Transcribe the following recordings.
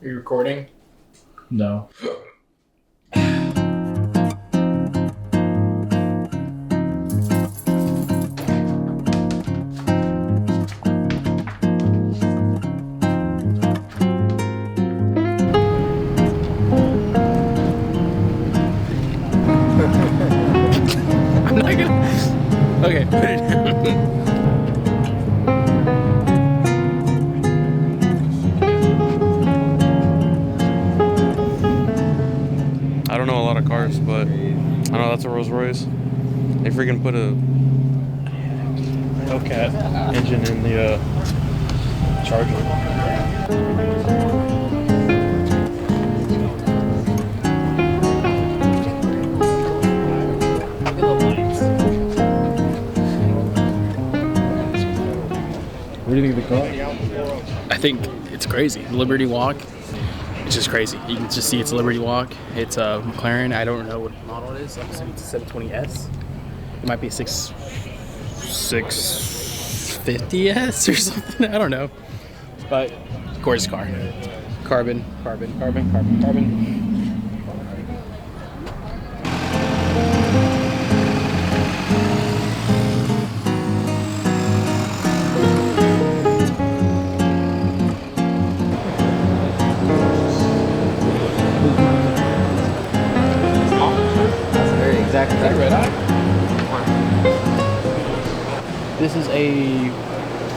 Are you recording? No. I'm not gonna. Okay, put it down. I don't know a lot of cars, but I know that's a Rolls Royce. They freaking put a Hellcat engine in the Charger. What do you think of the car? I think it's crazy. Liberty Walk. It's just crazy. You can just see it's a Liberty Walk. It's a McLaren. I don't know what model it is. I'm assuming it's a 720S. It might be a 650S or something. I don't know. But gorgeous car. Carbon, carbon, carbon, carbon, carbon. Exactly. Is that red eye? This is a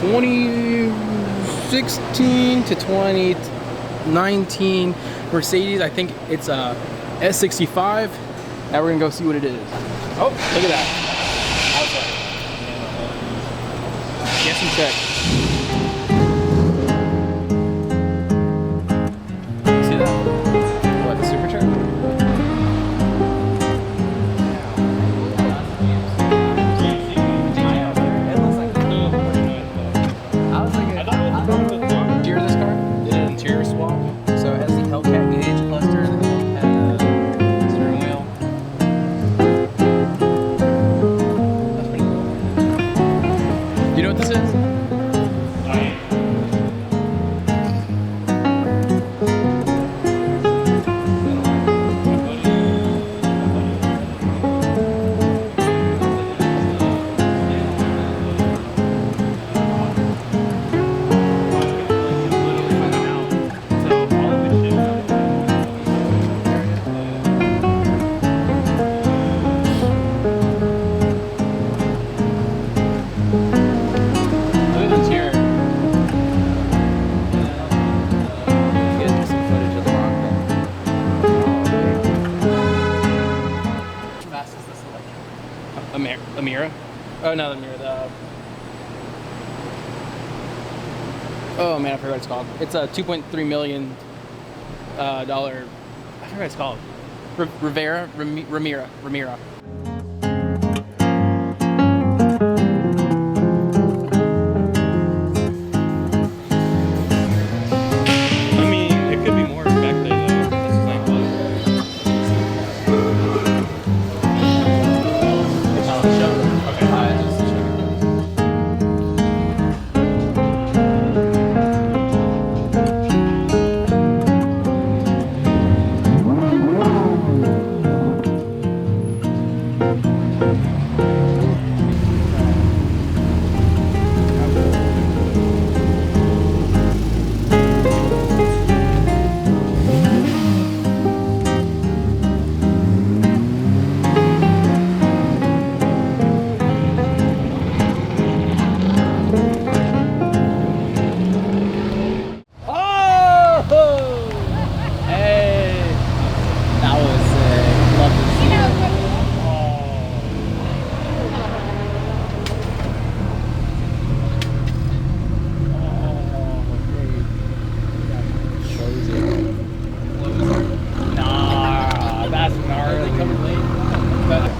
2016 to 2019 Mercedes. I think it's a S65. Now we're gonna go see what it is. Oh, look at that. Outside. Guess and check. See that? What, the supercharger? Amira? Oh, no, the Amira. Oh man, I forgot what it's called. It's a $2.3 million dollar. I forgot what it's called. Ramira. I mean, it could be more back there though. That's the same one.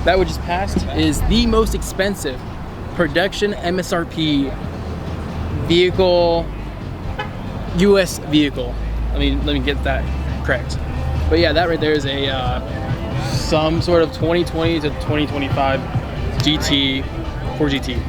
That we just passed is the most expensive production MSRP vehicle, US vehicle. Let me get that correct. But yeah, that right there is a some sort of 2020 to 2025 GT, Ford GT.